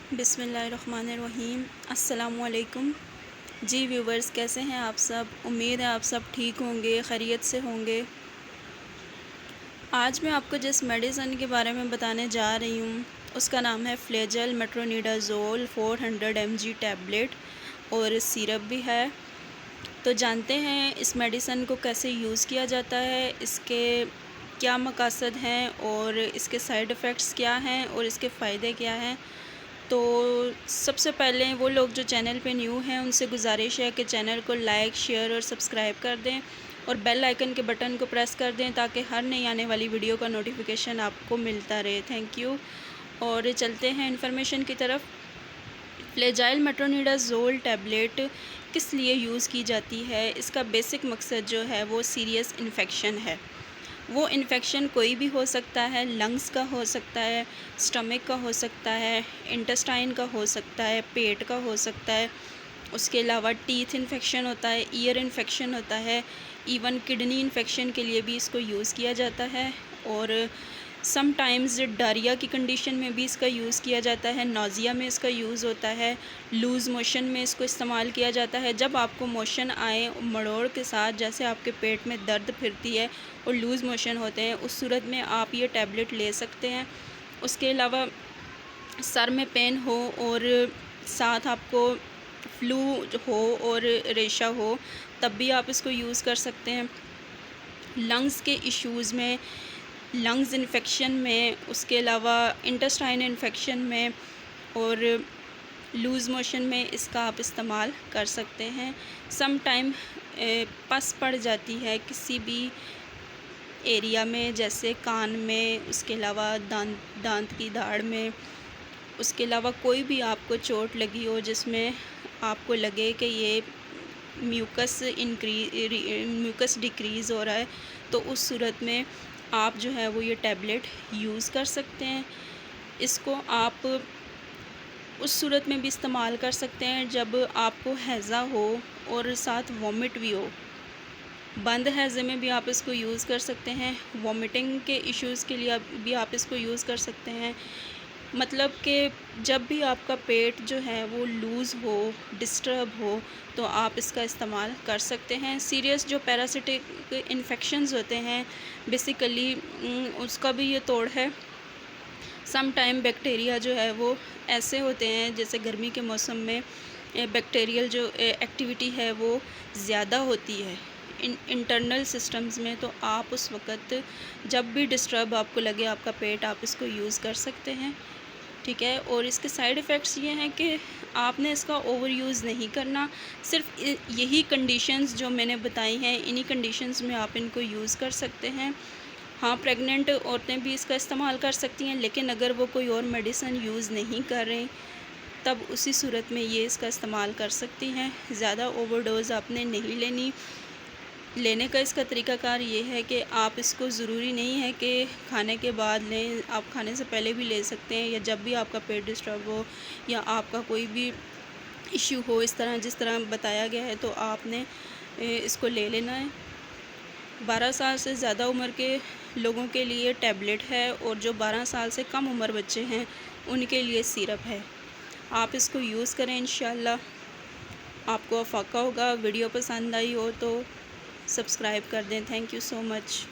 बिस्मिल्लाहिर्रहमानिर्रहीम। अस्सलामुअलैकुम। जी व्यूवर्स, कैसे हैं आप सब? उम्मीद है आप सब ठीक होंगे, खैरियत से होंगे। आज मैं आपको जिस मेडिसिन के बारे में बताने जा रही हूँ उसका नाम है फ्लेजल मेट्रोनिडाज़ोल 400 mg टैबलेट और सिरप भी है। तो जानते हैं इस मेडिसिन को कैसे यूज़ किया जाता है, इसके क्या मकासद हैं और इसके साइड इफ़ेक्ट्स क्या हैं और इसके फ़ायदे क्या हैं। तो सबसे पहले वो लोग जो चैनल पे न्यू हैं उनसे गुजारिश है कि चैनल को लाइक, शेयर और सब्सक्राइब कर दें और बेल आइकन के बटन को प्रेस कर दें ताकि हर नई आने वाली वीडियो का नोटिफिकेशन आपको मिलता रहे। Thank you. और चलते हैं इन्फॉर्मेशन की तरफ। फ्लेजाइल मेट्रोनिडाज़ोल टैबलेट किस लिए यूज़ की जाती है? इसका बेसिक मकसद जो है वो सीरियस इन्फेक्शन है। वो इन्फेक्शन कोई भी हो सकता है, लंग्स का हो सकता है, स्टमक का हो सकता है, इंटेस्टाइन का हो सकता है, पेट का हो सकता है। उसके अलावा टीथ इन्फेक्शन होता है, ईयर इन्फेक्शन होता है, इवन किडनी इन्फेक्शन के लिए भी इसको यूज़ किया जाता है। और समटाइम्स डायरिया की कंडीशन में भी इसका यूज़ किया जाता है, नौज़िया में इसका यूज़ होता है, लूज़ मोशन में इसको इस्तेमाल किया जाता है। जब आपको मोशन आए मड़ोड़ के साथ, जैसे आपके पेट में दर्द फिरती है और लूज़ मोशन होते हैं, उस सूरत में आप ये टैबलेट ले सकते हैं। उसके अलावा सर में पेन हो और साथ आपको फ्लू हो और रेशा हो, तब भी आप इसको यूज़ कर सकते हैं। लंग्स के इश्यूज़ में, लंग्स इन्फेक्शन में, उसके अलावा इंटेस्टाइन इन्फेक्शन में और लूज़ मोशन में इसका आप इस्तेमाल कर सकते हैं। सम टाइम पस पड़ जाती है किसी भी एरिया में, जैसे कान में, उसके अलावा दांत की दाढ़ में, उसके अलावा कोई भी आपको चोट लगी हो जिसमें आपको लगे कि ये म्यूकस डिक्रीज़ हो रहा है, तो उस सूरत में आप जो है वो ये टैबलेट यूज़ कर सकते हैं। इसको आप उस सूरत में भी इस्तेमाल कर सकते हैं जब आपको हैज़ा हो और साथ वॉमिट भी हो। बंद हैज़े में भी आप इसको यूज़ कर सकते हैं। वॉमिटिंग के इश्यूज़ के लिए भी आप इसको यूज़ कर सकते हैं। मतलब कि जब भी आपका पेट जो है वो लूज़ हो, डिस्टर्ब हो, तो आप इसका इस्तेमाल कर सकते हैं। सीरियस जो पैरासिटिक इन्फेक्शंस होते हैं बेसिकली उसका भी ये तोड़ है। सम टाइम बैक्टीरिया जो है वो ऐसे होते हैं, जैसे गर्मी के मौसम में बैक्टीरियल जो एक्टिविटी है वो ज़्यादा होती है इंटरनल सिस्टम्स में, तो आप उस वक़्त जब भी डिस्टर्ब आपको लगे आपका पेट, आप इसको यूज़ कर सकते हैं। ठीक है। और इसके साइड इफ़ेक्ट्स ये हैं कि आपने इसका ओवर यूज़ नहीं करना। सिर्फ यही कंडीशंस जो मैंने बताई हैं, इन्हीं कंडीशंस में आप इनको यूज़ कर सकते हैं। हाँ, प्रेग्नेंट औरतें भी इसका इस्तेमाल कर सकती हैं, लेकिन अगर वो कोई और मेडिसिन यूज़ नहीं कर रही तब उसी सूरत में ये इसका इस्तेमाल कर सकती हैं। ज़्यादा ओवरडोज़ आपने नहीं लेनी। लेने का इसका तरीक़ाकार ये है कि आप इसको ज़रूरी नहीं है कि खाने के बाद लें, आप खाने से पहले भी ले सकते हैं, या जब भी आपका पेट डिस्टर्ब हो या आपका कोई भी इश्यू हो इस तरह जिस तरह बताया गया है, तो आपने इसको ले लेना है। 12 साल से ज़्यादा उम्र के लोगों के लिए टैबलेट है और जो 12 साल से कम उम्र बच्चे हैं उनके लिए सिरप है। आप इसको यूज़ करें, इंशाल्लाह आपको फ़ायदा होगा। वीडियो पसंद आई हो तो सब्सक्राइब कर दें। Thank you so much.